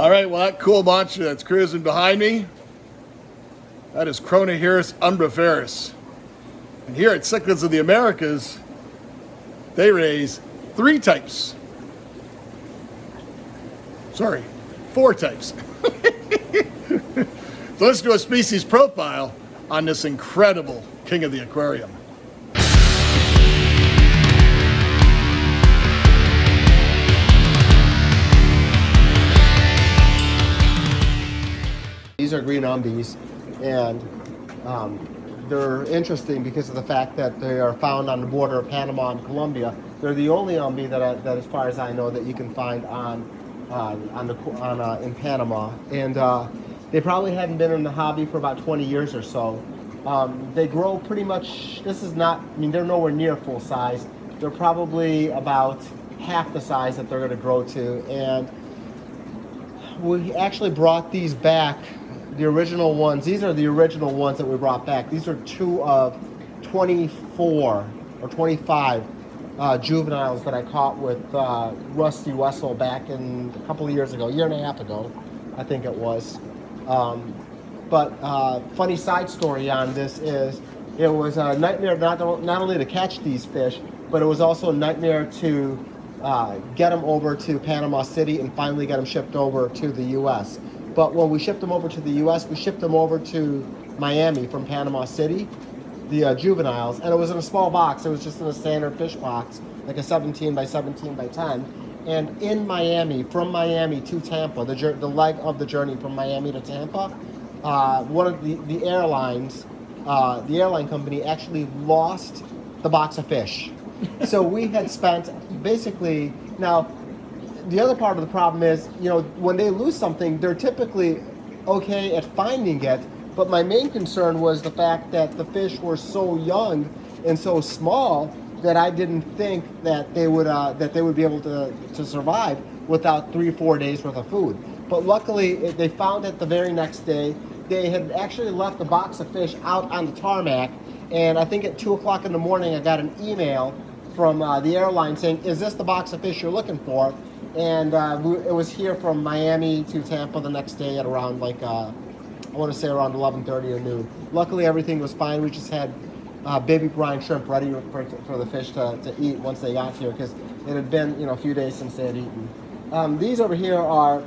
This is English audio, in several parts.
All right, well, that cool monster that's cruising behind me, that is Kronoheros umbriferus. And here at Cichlids of the Americas, they raise four types. So let's do a species profile on this incredible king of the aquarium. These are green umbees, and they're interesting because of the fact that they are found on the border of Panama and Colombia. They're the only umbee that as far as I know, that you can find in Panama, and they probably haven't been in the hobby for about 20 years or so. They grow pretty much. This is not. I mean, they're nowhere near full size. They're probably about half the size that they're going to grow to, and we actually brought these back. The original ones, these are the original ones that we brought back. These are 2 of 24 or 25 juveniles that I caught with Rusty Wessel back in a couple of years ago, a year and a half ago, I think it was. But funny side story on this is it was a nightmare not only to catch these fish, but it was also a nightmare to get them over to Panama City and finally get them shipped over to the U.S. But when we shipped them over to the U.S., we shipped them over to Miami from Panama City, the juveniles, and it was in a small box. It was just in a standard fish box, like a 17 by 17 by 10. And in Miami, from Miami to Tampa, the leg of the journey from Miami to Tampa, one of the airlines, the airline company actually lost the box of fish. So we had spent basically, now, the other part of the problem is, you know, when they lose something, they're typically okay at finding it. But my main concern was the fact that the fish were so young and so small that I didn't think that they would be able to survive without 3-4 days worth of food. But luckily, they found it the very next day. They had actually left a box of fish out on the tarmac, and I think at 2 o'clock in the morning, I got an email from the airline saying, "Is this the box of fish you're looking for?" And it was here from Miami to Tampa the next day at around I want to say around 11:30 or noon. Luckily, everything was fine. We just had baby brine shrimp ready for the fish to eat once they got here, because it had been a few days since they had eaten. These over here are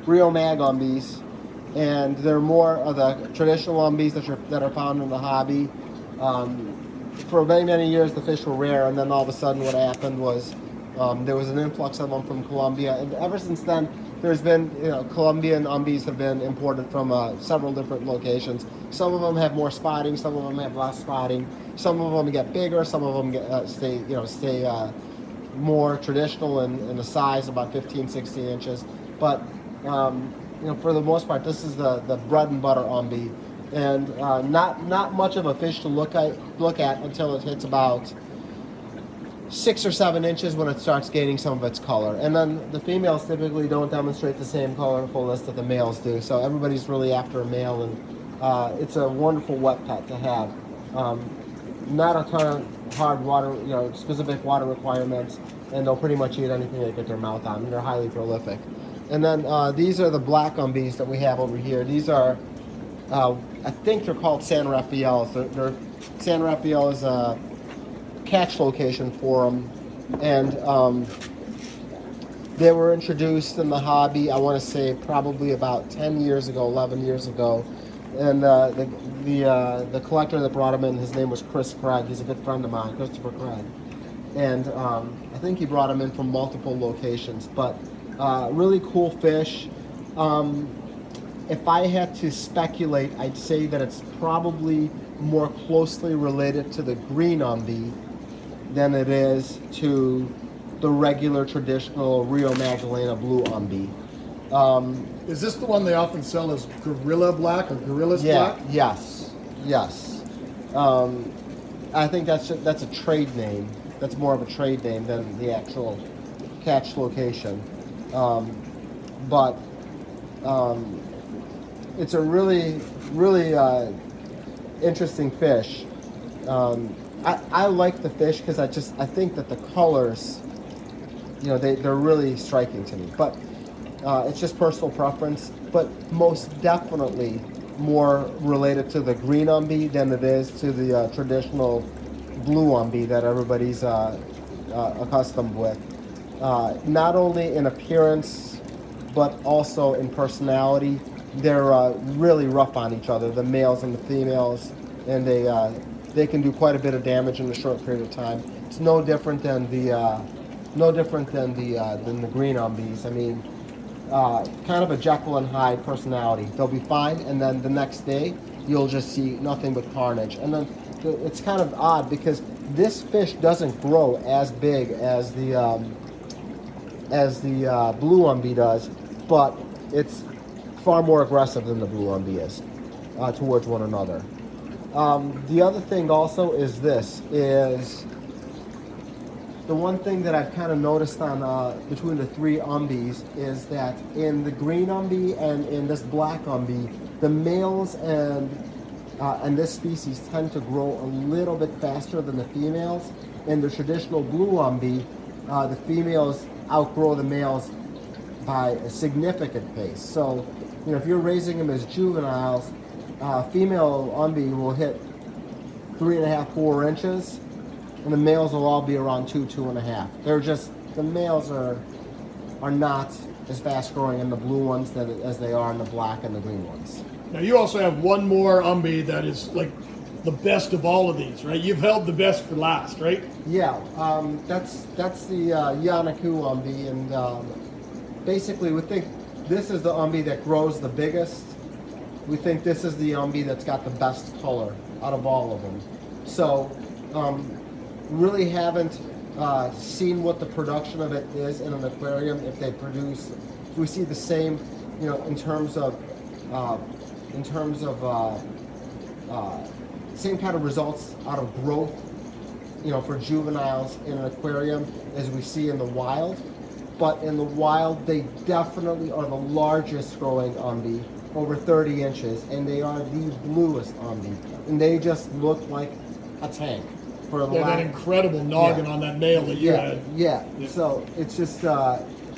Rio Mag umbees, and they're more of the traditional umbees that are found in the hobby. For many, many years, the fish were rare, and then all of a sudden what happened was there was an influx of them from Colombia, and ever since then, there's been, Colombian umbees have been imported from several different locations. Some of them have more spotting, some of them have less spotting. Some of them get bigger, some of them stay more traditional in the size, about 15, 16 inches. But for the most part, this is the bread and butter umbee, and not much of a fish to look at until it hits about 6 or 7 inches, when it starts gaining some of its color. And then the females typically don't demonstrate the same colorfulness that the males do. So everybody's really after a male, and it's a wonderful wet pet to have. Not a ton of hard water, specific water requirements, and they'll pretty much eat anything they get their mouth on. And they're highly prolific. And then these are the black umbees that we have over here. These are, I think they're called San Rafael. San Rafael is a catch location for them, and they were introduced in the hobby, I want to say probably about 10 years ago, 11 years ago, and the collector that brought them in, his name was Chris Craig. He's a good friend of mine, Christopher Craig, and I think he brought them in from multiple locations, but really cool fish. If I had to speculate, I'd say that it's probably more closely related to the green umbee than it is to the regular traditional Rio Magdalena Blue Umbee. Is this the one they often sell as Gorillus Black or Gorillus Black? Yes. I think that's a trade name. That's more of a trade name than the actual catch location. But it's a really, really interesting fish. I like the fish because I think that the colors, they're really striking to me. But It's just personal preference, but most definitely more related to the green umbee than it is to the traditional blue umbee that everybody's accustomed with. Not only in appearance, but also in personality. They're really rough on each other, the males and the females, and they can do quite a bit of damage in a short period of time. It's no different than the green umbees. I mean, kind of a Jekyll and Hyde personality. They'll be fine, and then the next day you'll just see nothing but carnage. And then it's kind of odd because this fish doesn't grow as big as the blue umbee does, but it's far more aggressive than the blue umbee is towards one another. The other thing also is the one thing that I've kind of noticed on between the three umbees is that in the green umbee and in this black umbee, the males and this species tend to grow a little bit faster than the females. In the traditional blue umbee, the females outgrow the males by a significant pace. So, if you're raising them as juveniles, female umbee will hit 3.5, 4 inches, and the males will all be around 2, 2.5. They're just, the males are not as fast growing in the blue ones as they are in the black and the green ones. Now you also have one more umbee that is like the best of all of these, right? You've held the best for last, right? Yeah, that's the Yanacue umbee, and basically we think this is the umbee that grows the biggest. We think this is the umbee that's got the best color out of all of them. So, really haven't seen what the production of it is in an aquarium. If they produce, if we see the same, in terms of same kind of results out of growth, for juveniles in an aquarium as we see in the wild. But in the wild, they definitely are the largest growing umbee, over 30 inches, and they are the bluest umbee, and they just look like a tank. That incredible noggin on that male that you had. Yeah. So it's just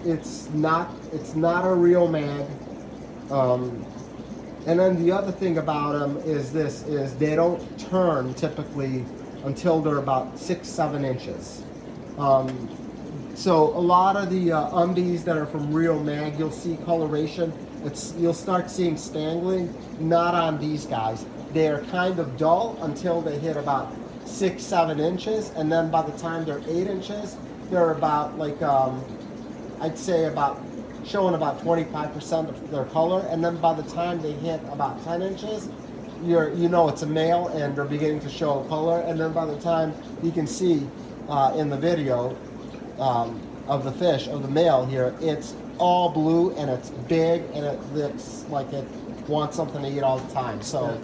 it's not a real mag. And then the other thing about them is they don't turn typically until they're about 6, 7 inches. So a lot of the umbees that are from Rio Mag, you'll see coloration. You'll start seeing spangling. Not on these guys. They're kind of dull until they hit about 6, 7 inches, and then by the time they're 8 inches, they're about like I'd say about showing about 25% of their color, and then by the time they hit about 10 inches, it's a male and they're beginning to show color, and then by the time you can see in the video of the fish, of the male here, it's all blue and it's big and it looks like it wants something to eat all the time. So,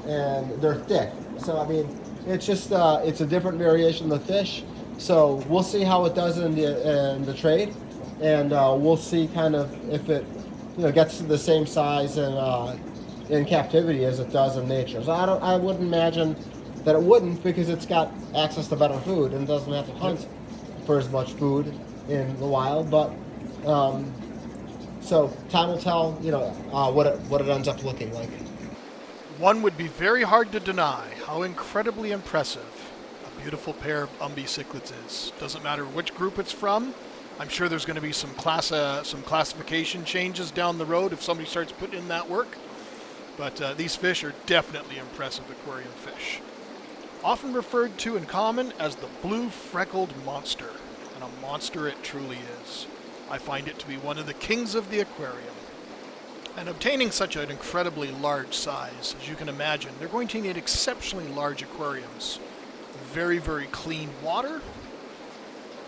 and they're thick. So I mean, it's just it's a different variation of the fish. So we'll see how it does in the trade, and we'll see kind of if it gets to the same size in captivity as it does in nature. So I wouldn't imagine that it wouldn't, because it's got access to better food and doesn't have to hunt for as much food in the wild. But so time will tell, what it ends up looking like. One would be very hard to deny how incredibly impressive a beautiful pair of umbee cichlids is. Doesn't matter which group it's from. I'm sure there's going to be some classification changes down the road if somebody starts putting in that work. But these fish are definitely impressive aquarium fish. Often referred to in common as the Blue Freckled Monster, and a monster it truly is. I find it to be one of the kings of the aquarium. And obtaining such an incredibly large size, as you can imagine, they're going to need exceptionally large aquariums, very, very clean water,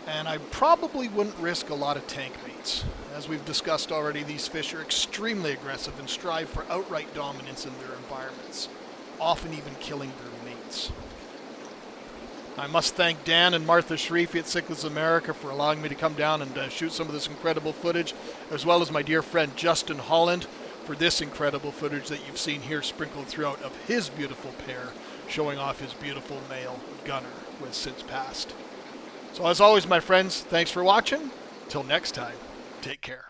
and I probably wouldn't risk a lot of tank mates. As we've discussed already, these fish are extremely aggressive and strive for outright dominance in their environments, often even killing their mates. I must thank Dan and Martha Sharifi at Cichlids America for allowing me to come down and shoot some of this incredible footage, as well as my dear friend Justin Holland for this incredible footage that you've seen here sprinkled throughout of his beautiful pair, showing off his beautiful male gunner who has since passed. So as always, my friends, thanks for watching. Till next time, take care.